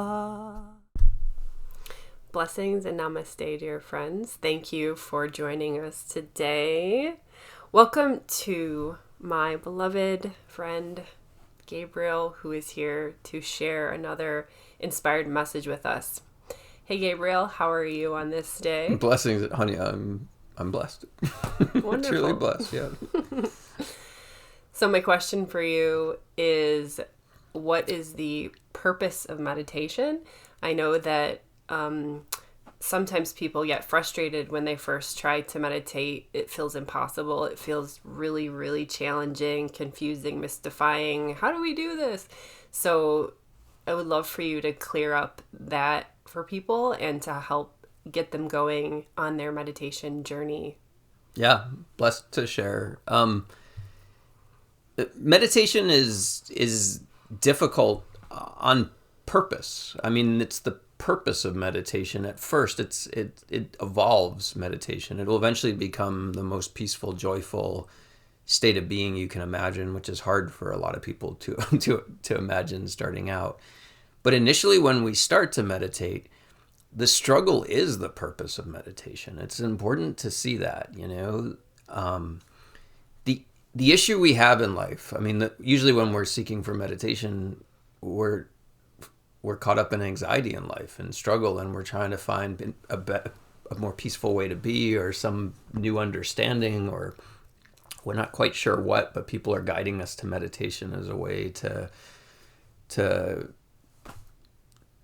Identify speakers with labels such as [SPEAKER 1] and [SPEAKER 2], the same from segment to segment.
[SPEAKER 1] Aloha. Blessings and namaste, dear friends. Thank you for joining us today. Welcome to my beloved friend, Gabriel, who is here to share another inspired message with us. Hey, Gabriel, how are you on this day?
[SPEAKER 2] Blessings, honey. I'm blessed.
[SPEAKER 1] Wonderful.
[SPEAKER 2] Truly blessed, yeah.
[SPEAKER 1] So my question for you is, what is the purpose of meditation? I know that sometimes people get frustrated when they first try to meditate. It feels impossible. It feels really, really challenging, confusing, mystifying. How do we do this? So I would love for you to clear up that for people and to help get them going on their meditation journey.
[SPEAKER 2] Yeah, blessed to share. Meditation is difficult on purpose. I mean, it's the purpose of meditation. At first, it evolves meditation. It will eventually become the most peaceful, joyful state of being you can imagine, which is hard for a lot of people to imagine starting out. But initially, when we start to meditate, the struggle is the purpose of meditation. It's important to see that, you know. The issue we have in life, I mean, usually when we're seeking for meditation, we're caught up in anxiety in life and struggle, and we're trying to find a more peaceful way to be, or some new understanding, or we're not quite sure what, but people are guiding us to meditation as a way to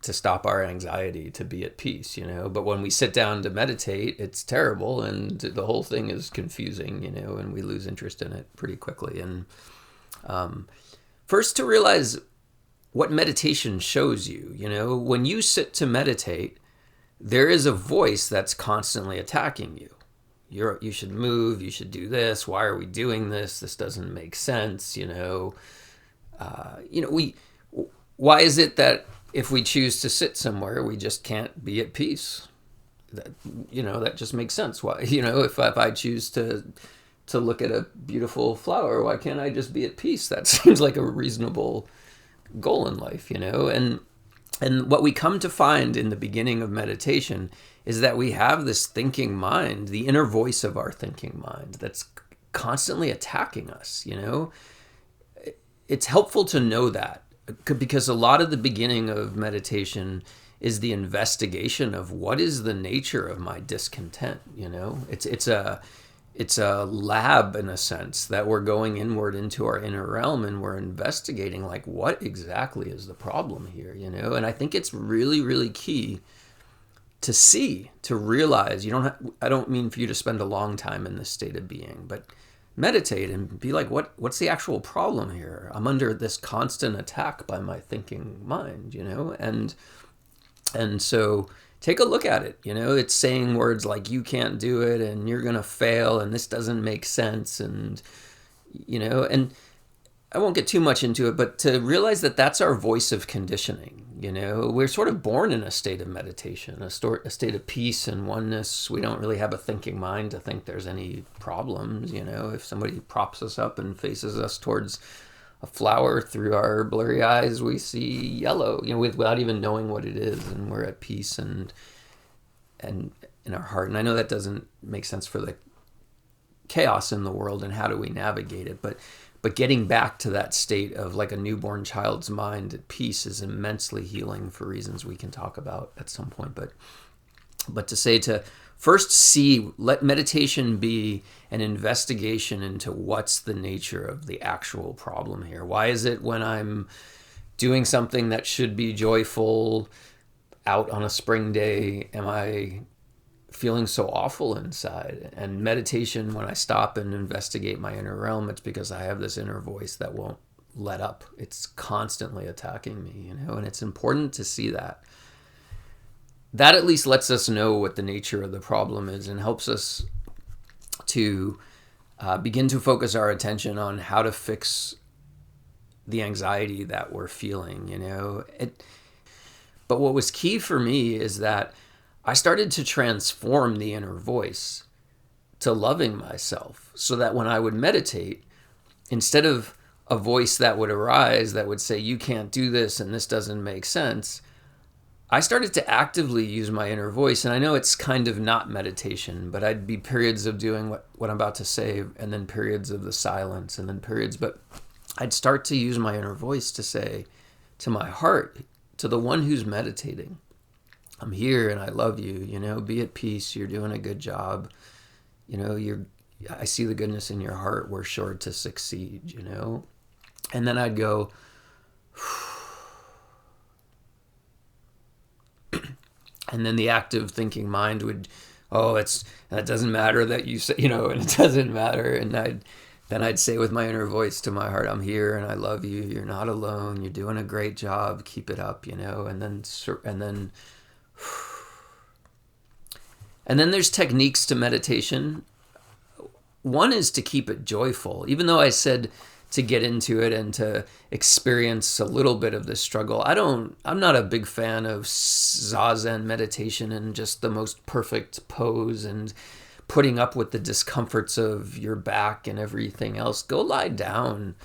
[SPEAKER 2] stop our anxiety, to be at peace, you know. But when we sit down to meditate, it's terrible, and the whole thing is confusing, you know, and we lose interest in it pretty quickly. And first, to realize what meditation shows you, you know, when you sit to meditate, there is a voice that's constantly attacking you. You should move, you should do this, why are we doing this? This doesn't make sense, you know. Why is it that if we choose to sit somewhere, we just can't be at peace? That just makes sense. Why, if I choose to look at a beautiful flower, why can't I just be at peace? That seems like a reasonable goal in life, you know? And what we come to find in the beginning of meditation is that we have this thinking mind, the inner voice of our thinking mind, that's constantly attacking us, you know? It's helpful to know that, because a lot of the beginning of meditation is the investigation of what is the nature of my discontent. You know, it's a lab, in a sense, that we're going inward into our inner realm, and we're investigating, like, what exactly is the problem here, you know? And I think it's really, really key to realize, I don't mean for you to spend a long time in this state of being, but meditate and be like, what's the actual problem here? I'm under this constant attack by my thinking mind, you know? And so take a look at it, you know? It's saying words like, you can't do it, and you're going to fail, and this doesn't make sense, and, you know, and I won't get too much into it, but to realize that that's our voice of conditioning, you know? We're sort of born in a state of meditation, a state of peace and oneness. We don't really have a thinking mind to think there's any problems, you know? If somebody props us up and faces us towards a flower, through our blurry eyes, we see yellow, you know, without even knowing what it is, and we're at peace and in our heart. And I know that doesn't make sense for the chaos in the world and how do we navigate it, but getting back to that state of like a newborn child's mind at peace is immensely healing, for reasons we can talk about at some point. But to say, to first let meditation be an investigation into what's the nature of the actual problem here. Why is it when I'm doing something that should be joyful out on a spring day, am I feeling so awful inside? And meditation, when I stop and investigate my inner realm, it's because I have this inner voice that won't let up. It's constantly attacking me, you know, and it's important to see that. That at least lets us know what the nature of the problem is, and helps us to begin to focus our attention on how to fix the anxiety that we're feeling, you know. But what was key for me is that I started to transform the inner voice to loving myself, so that when I would meditate, instead of a voice that would arise that would say, you can't do this and this doesn't make sense, I started to actively use my inner voice, and I know it's kind of not meditation, but I'd be periods of doing what I'm about to say, and then periods of the silence, and then periods, but I'd start to use my inner voice to say to my heart, to the one who's meditating, I'm here and I love you, be at peace, you're doing a good job, I see the goodness in your heart, we're sure to succeed, And then I'd go, and then the active thinking mind would, that doesn't matter that you say, and it doesn't matter. And I'd say with my inner voice to my heart, I'm here and I love you. You're not alone. You're doing a great job. Keep it up, and then there's techniques to meditation. One is to keep it joyful, even though I said to get into it and to experience a little bit of the struggle. I'm not a big fan of Zazen meditation and just the most perfect pose and putting up with the discomforts of your back and everything else. Go lie down,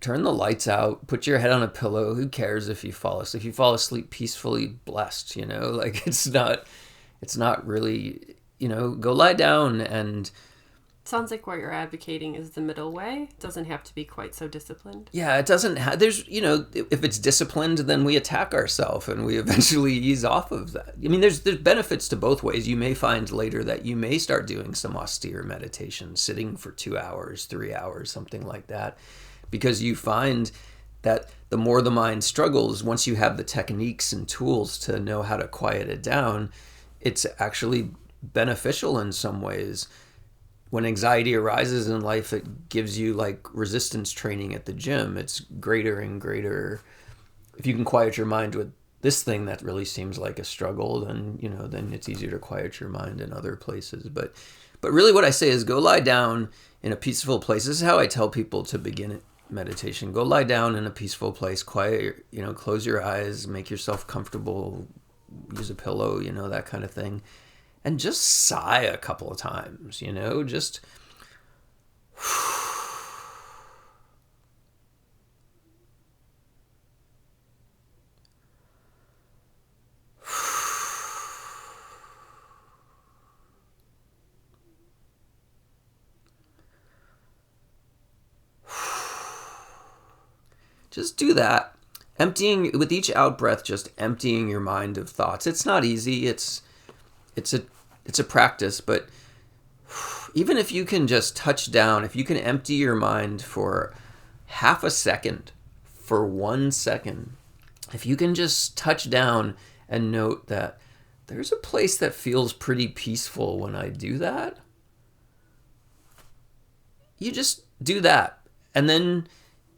[SPEAKER 2] turn the lights out, put your head on a pillow. Who cares if you fall asleep? If you fall asleep peacefully, blessed, like it's not really, go lie down. And
[SPEAKER 1] sounds like what you're advocating is the middle way. It doesn't have to be quite so disciplined.
[SPEAKER 2] Yeah, it doesn't there's, if it's disciplined, then we attack ourselves and we eventually ease off of that. I mean, there's benefits to both ways. You may find later that you may start doing some austere meditation, sitting for 2 hours, 3 hours, something like that, because you find that the more the mind struggles, once you have the techniques and tools to know how to quiet it down, it's actually beneficial in some ways. When anxiety arises in life, it gives you like resistance training at the gym. It's greater and greater. If you can quiet your mind with this thing that really seems like a struggle, then, then it's easier to quiet your mind in other places. But really what I say is go lie down in a peaceful place. This is how I tell people to begin meditation. Go lie down in a peaceful place, quiet, close your eyes, make yourself comfortable, use a pillow, that kind of thing. And just sigh a couple of times, just do that. Emptying with each out breath, just emptying your mind of thoughts. It's not easy. It's a practice, but even if you can just touch down, if you can empty your mind for half a second, for 1 second, if you can just touch down and note that there's a place that feels pretty peaceful when I do that, you just do that. And then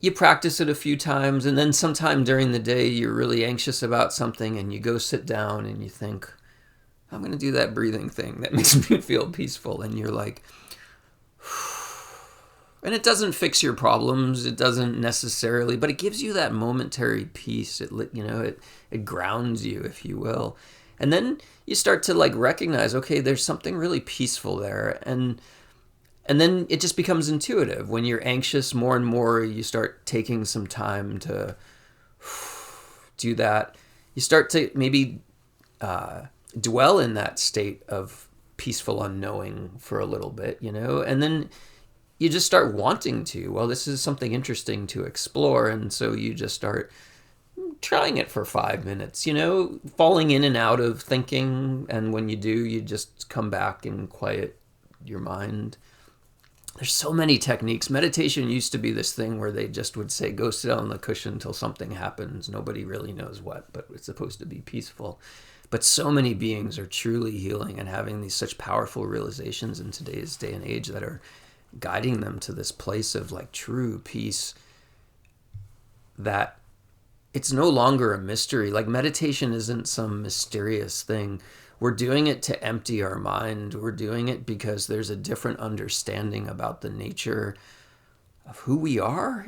[SPEAKER 2] you practice it a few times, and then sometime during the day you're really anxious about something and you go sit down and you think, I'm going to do that breathing thing that makes me feel peaceful. And you're like, and it doesn't fix your problems. It doesn't necessarily, but it gives you that momentary peace. It grounds you, if you will. And then you start to like recognize, okay, there's something really peaceful there. And then it just becomes intuitive. When you're anxious more and more, you start taking some time to do that. You start to maybe, dwell in that state of peaceful unknowing for a little bit, and then you just start wanting to, this is something interesting to explore. And so you just start trying it for 5 minutes, falling in and out of thinking. And when you do, you just come back and quiet your mind. There's so many techniques. Meditation used to be this thing where they just would say, go sit on the cushion until something happens. Nobody really knows what, but it's supposed to be peaceful. But so many beings are truly healing and having these such powerful realizations in today's day and age that are guiding them to this place of like true peace, that it's no longer a mystery. Like meditation isn't some mysterious thing. We're doing it to empty our mind. We're doing it because there's a different understanding about the nature of who we are,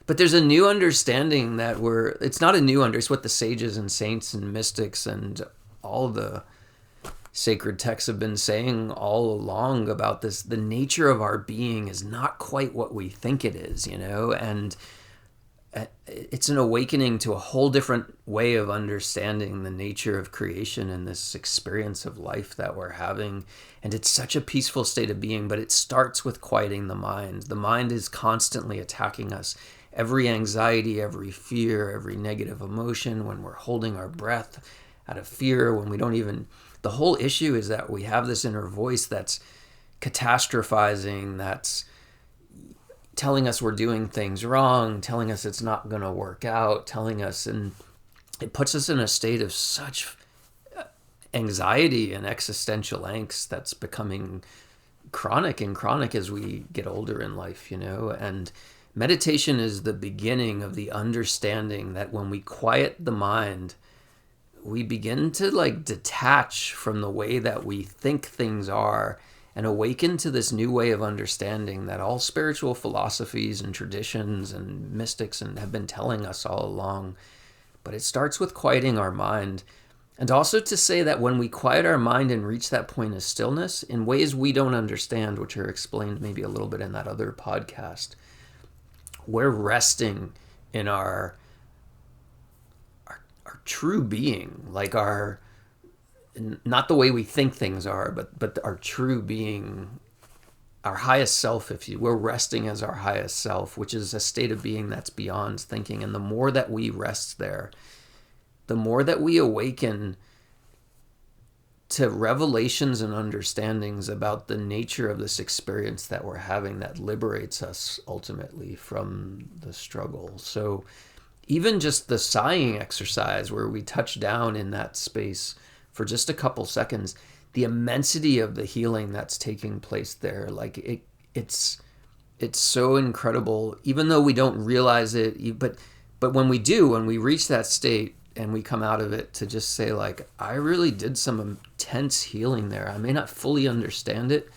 [SPEAKER 2] But there's a new understanding that it's not a new understanding, it's what the sages and saints and mystics and all the sacred texts have been saying all along about this. The nature of our being is not quite what we think it is, And it's an awakening to a whole different way of understanding the nature of creation and this experience of life that we're having. And it's such a peaceful state of being, but it starts with quieting the mind. The mind is constantly attacking us. Every anxiety, every fear, every negative emotion, when we're holding our breath out of fear, when we don't even... The whole issue is that we have this inner voice that's catastrophizing, that's telling us we're doing things wrong, telling us it's not going to work out, telling us, and it puts us in a state of such anxiety and existential angst that's becoming chronic as we get older in life, and meditation is the beginning of the understanding that when we quiet the mind, we begin to detach from the way that we think things are and awaken to this new way of understanding that all spiritual philosophies and traditions and mystics have been telling us all along. But it starts with quieting our mind. And also to say that when we quiet our mind and reach that point of stillness in ways we don't understand, which are explained maybe a little bit in that other podcast, we're resting in our true being, not the way we think things are, but our true being, our highest self. We're resting as our highest self, which is a state of being that's beyond thinking. And the more that we rest there, the more that we awaken to revelations and understandings about the nature of this experience that we're having that liberates us ultimately from the struggle. So even just the sighing exercise where we touch down in that space for just a couple seconds, the immensity of the healing that's taking place there, it's so incredible, even though we don't realize it. But when we do, when we reach that state and we come out of it, to just say I really did some intense healing there. I may not fully understand it.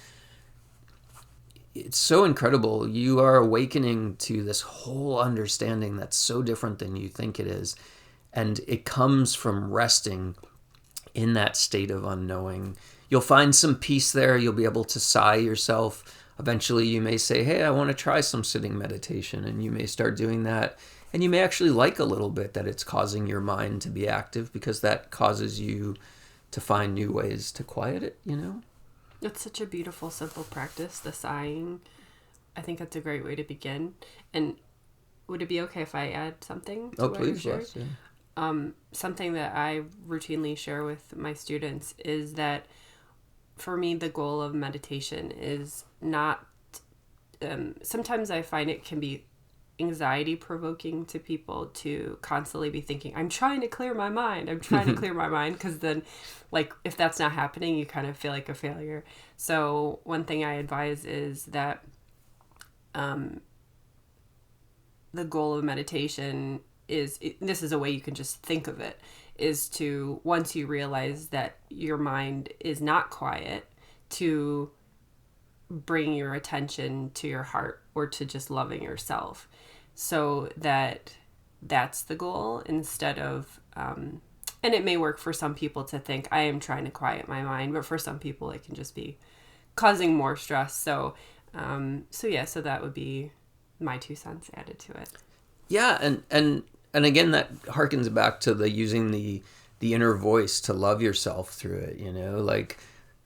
[SPEAKER 2] It's so incredible. You are awakening to this whole understanding that's so different than you think it is. And it comes from resting in that state of unknowing. You'll find some peace there. You'll be able to sigh yourself. Eventually you may say, hey, I want to try some sitting meditation. And you may start doing that. And you may actually like a little bit that it's causing your mind to be active, because that causes you to find new ways to quiet it,
[SPEAKER 1] It's such a beautiful, simple practice, the sighing. I think that's a great way to begin. And would it be okay if I add something to what you shared?
[SPEAKER 2] Please, yeah.
[SPEAKER 1] Something that I routinely share with my students is that for me, the goal of meditation is not... sometimes I find it can be anxiety provoking to people to constantly be thinking, I'm trying to clear my mind, because then if that's not happening, you kind of feel like a failure. So one thing I advise is that the goal of meditation is, this is a way you can just think of it, is to, once you realize that your mind is not quiet, to bring your attention to your heart or to just loving yourself. So that's the goal, instead of, and it may work for some people to think I am trying to quiet my mind, but for some people it can just be causing more stress. So so that would be my 2 cents added to it.
[SPEAKER 2] Yeah. And again, that harkens back to the using the inner voice to love yourself through it,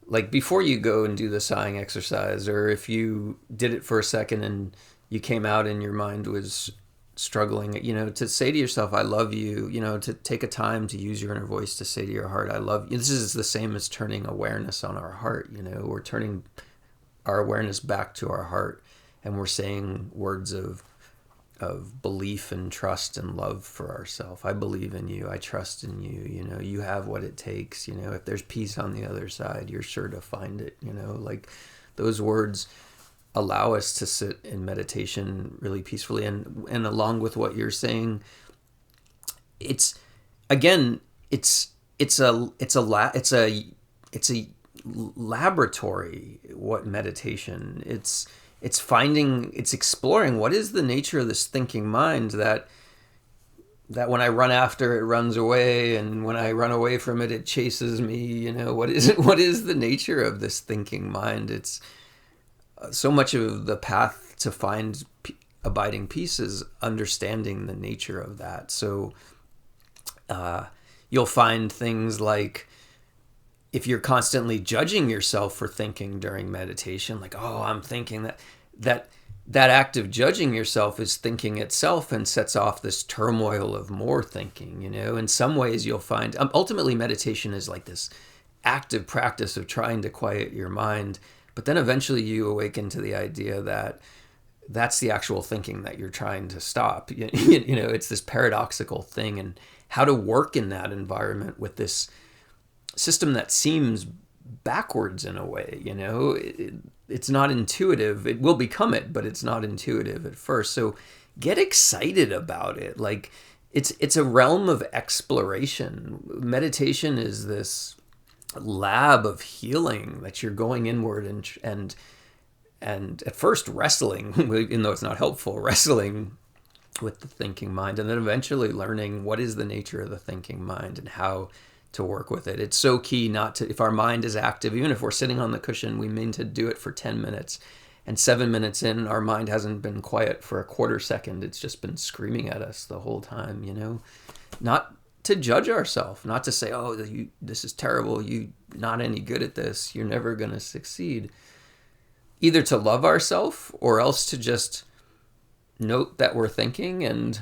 [SPEAKER 2] like before you go and do the sighing exercise, or if you did it for a second and you came out and your mind was struggling, to say to yourself, I love you, to take a time to use your inner voice to say to your heart, I love you. This is the same as turning awareness on our heart. We're turning our awareness back to our heart, and we're saying words of belief and trust and love for ourselves. I believe in you. I trust in you. You have what it takes. If there's peace on the other side, you're sure to find it. Those words allow us to sit in meditation really peacefully. And along with what you're saying, it's a laboratory. What meditation? It's exploring what is the nature of this thinking mind that when I run after it runs away, and when I run away from it, it chases me. What is the nature of this thinking mind? It's so much of the path to find abiding peace is understanding the nature of that. So you'll find things like, if you're constantly judging yourself for thinking during meditation, like, oh, I'm thinking that act of judging yourself is thinking itself and sets off this turmoil of more thinking. In some ways you'll find, ultimately meditation is like this active practice of trying to quiet your mind, but then eventually you awaken to the idea that that's the actual thinking that you're trying to stop. It's this paradoxical thing, and how to work in that environment with this system that seems backwards in a way. It's not intuitive. It will become it, but it's not intuitive at first. So get excited about it. Like, it's a realm of exploration. Meditation is this lab of healing that you're going inward and at first wrestling, even though it's not helpful, wrestling with the thinking mind, and then eventually learning what is the nature of the thinking mind and how to work with it. It's so key not to, if our mind is active, even if we're sitting on the cushion, we mean to do it for 10 minutes, and 7 minutes in, our mind hasn't been quiet for a quarter second. It's just been screaming at us the whole time, Not to judge ourselves, not to say, oh, this is terrible, you're not any good at this, you're never going to succeed. Either to love ourselves, or else to just note that we're thinking and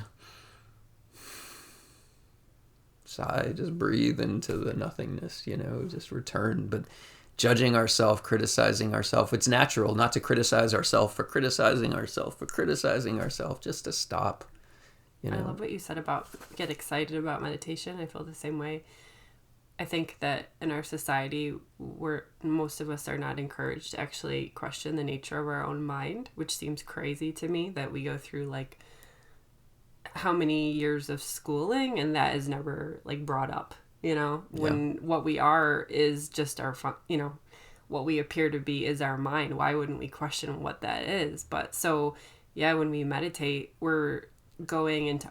[SPEAKER 2] sigh, just breathe into the nothingness, just return. But judging ourselves, criticizing ourselves, it's natural not to criticize ourselves for criticizing ourselves, just to stop.
[SPEAKER 1] I love what you said about get excited about meditation. I feel the same way. I think that in our society, most of us are not encouraged to actually question the nature of our own mind, which seems crazy to me, that we go through like how many years of schooling and that is never like brought up, when what we are is just our what we appear to be is our mind. Why wouldn't we question what that is? But so when we meditate, we're going into,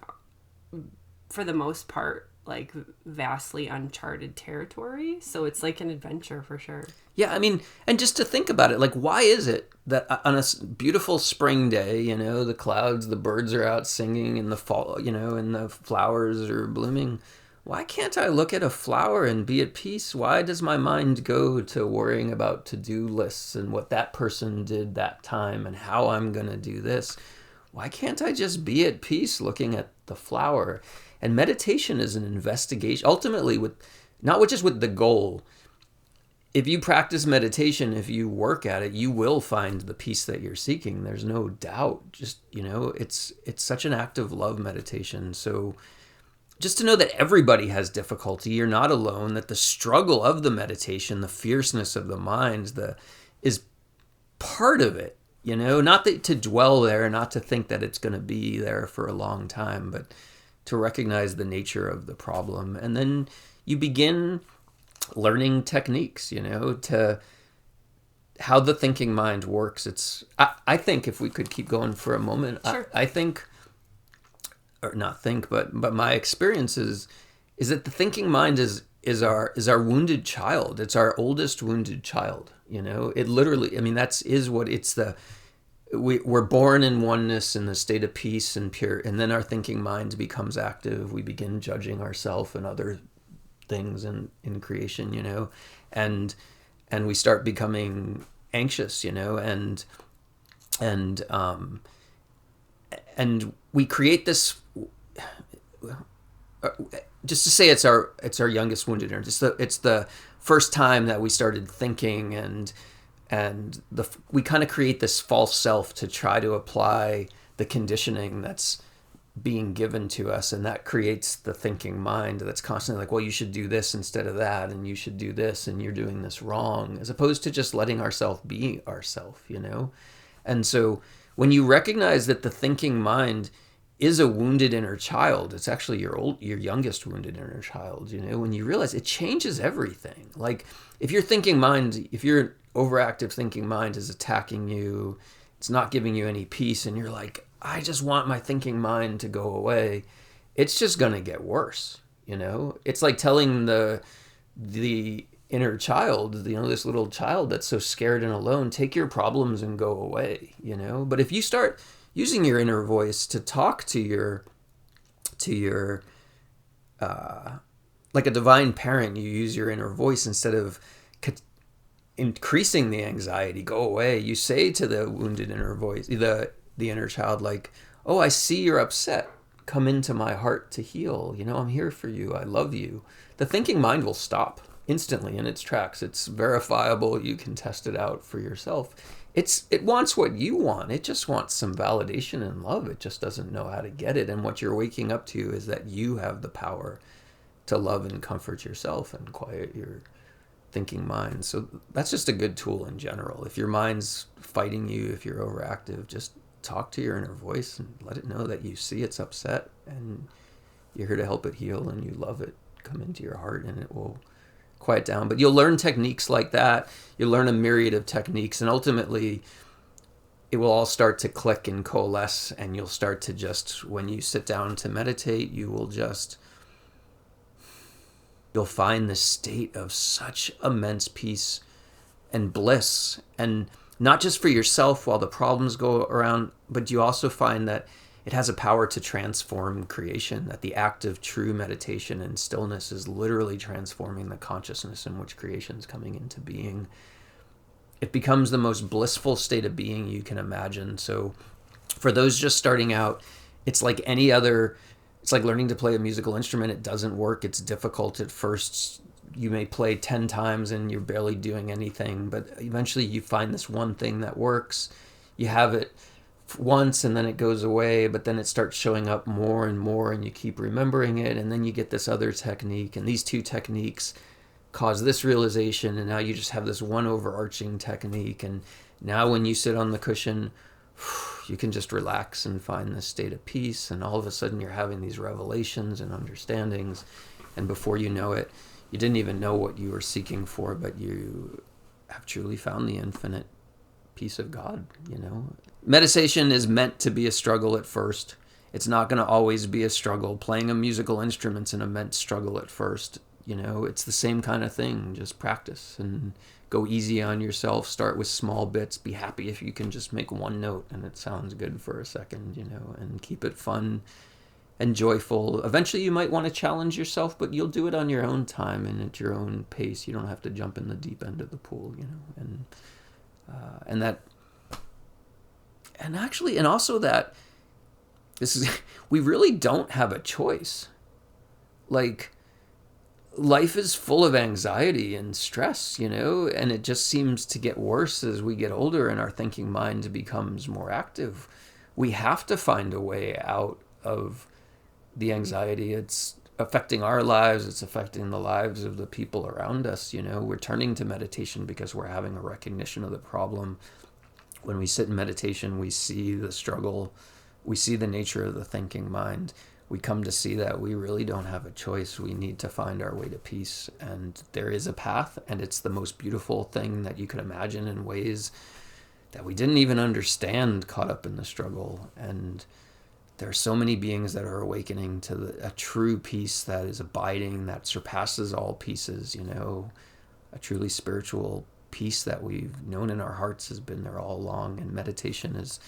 [SPEAKER 1] for the most part, like vastly uncharted territory. So it's like an adventure for sure.
[SPEAKER 2] Yeah, I mean, and just to think about it, like, why is it that on a beautiful spring day, the clouds, the birds are out singing in the fall, and the flowers are blooming. Why can't I look at a flower and be at peace? Why does my mind go to worrying about to-do lists and what that person did that time and how I'm going to do this? Why can't I just be at peace looking at the flower? And meditation is an investigation, ultimately, not just with the goal. If you practice meditation, if you work at it, you will find the peace that you're seeking. There's no doubt. Just, it's such an act of love, meditation. So just to know that everybody has difficulty, you're not alone, that the struggle of the meditation, the fierceness of the mind, is part of it. Not to dwell there, not to think that it's going to be there for a long time, but to recognize the nature of the problem. And then you begin learning techniques, to how the thinking mind works. I think, if we could keep going for a moment,
[SPEAKER 1] sure.
[SPEAKER 2] I think, or not think, but my experience is that the thinking mind is our wounded child. It's our oldest wounded child. It literally, I mean, we're born in oneness, in the state of peace and pure, and then our thinking mind becomes active. We begin judging ourselves and other things in creation, and we start becoming anxious, and we create this. Just to say, it's our youngest wounded inner. It's the first time that we started thinking, and we kind of create this false self to try to apply the conditioning that's being given to us, and that creates the thinking mind that's constantly like, well, you should do this instead of that, and you should do this, and you're doing this wrong, as opposed to just letting ourselves be ourselves, And so when you recognize that the thinking mind is a wounded inner child, it's actually your youngest wounded inner child, when you realize it changes everything. Like, if your thinking mind, if your overactive thinking mind is attacking you, it's not giving you any peace, and you're like, I just want my thinking mind to go away, it's just going to get worse. It's like telling the inner child, this little child that's so scared and alone, take your problems and go away. But if you start using your inner voice to talk to your like a divine parent. You use your inner voice instead of increasing the anxiety. Go away. You say to the wounded inner voice, the inner child, like, oh, I see you're upset. Come into my heart to heal. You know, I'm here for you. I love you. The thinking mind will stop instantly in its tracks. It's verifiable. You can test it out for yourself. It wants what you want. It just wants some validation and love. It just doesn't know how to get it. And what you're waking up to is that you have the power to love and comfort yourself and quiet your thinking mind. So that's just a good tool in general. If your mind's fighting you, if you're overactive, just talk to your inner voice and let it know that you see it's upset and you're here to help it heal and you love it. Come into your heart and it will quiet down. But you'll learn techniques like that. You'll learn a myriad of techniques, and ultimately it will all start to click and coalesce, and you'll start to just, when you sit down to meditate, you'll find this state of such immense peace and bliss, and not just for yourself while the problems go around, but you also find that it has a power to transform creation, that the act of true meditation and stillness is literally transforming the consciousness in which creation is coming into being. It becomes the most blissful state of being you can imagine. So for those just starting out, it's like any other, it's like learning to play a musical instrument. It doesn't work. It's difficult at first. You may play 10 times and you're barely doing anything, but eventually you find this one thing that works. You have it once and then it goes away, but then it starts showing up more and more and you keep remembering it, and then you get this other technique, and these two techniques cause this realization, and now you just have this one overarching technique, and now when you sit on the cushion, you can just relax and find this state of peace, and all of a sudden you're having these revelations and understandings, and before you know it, you didn't even know what you were seeking for, but you have truly found the infinite peace of God, you know. Meditation is meant to be a struggle at first. It's not going to always be a struggle. Playing a musical instrument's an immense struggle at first, you know. It's the same kind of thing. Just practice and go easy on yourself. Start with small bits. Be happy if you can just make one note and it sounds good for a second, you know, and keep it fun and joyful. Eventually you might want to challenge yourself, but you'll do it on your own time and at your own pace. You don't have to jump in the deep end of the pool, you know, and also that we really don't have a choice. Like, life is full of anxiety and stress, you know, and it just seems to get worse as we get older and our thinking mind becomes more active. We have to find a way out of the anxiety. It's affecting our lives. It's affecting the lives of the people around us. You know, we're turning to meditation because we're having a recognition of the problem. When we sit in meditation, we see the struggle. We see the nature of the thinking mind. We come to see that we really don't have a choice. We need to find our way to peace. And there is a path, and it's the most beautiful thing that you could imagine in ways that we didn't even understand caught up in the struggle. And there are so many beings that are awakening to a true peace that is abiding, that surpasses all peaces, you know, a truly spiritual peace that we've known in our hearts has been there all along. And meditation is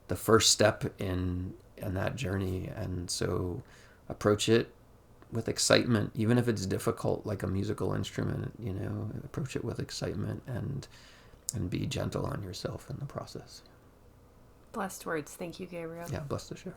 [SPEAKER 2] the first step in that journey. And so approach it with excitement, even if it's difficult, like a musical instrument, you know, approach it with excitement and be gentle on yourself in the process.
[SPEAKER 1] Blessed words. Thank you, Gabriel.
[SPEAKER 2] Yeah, blessed to share.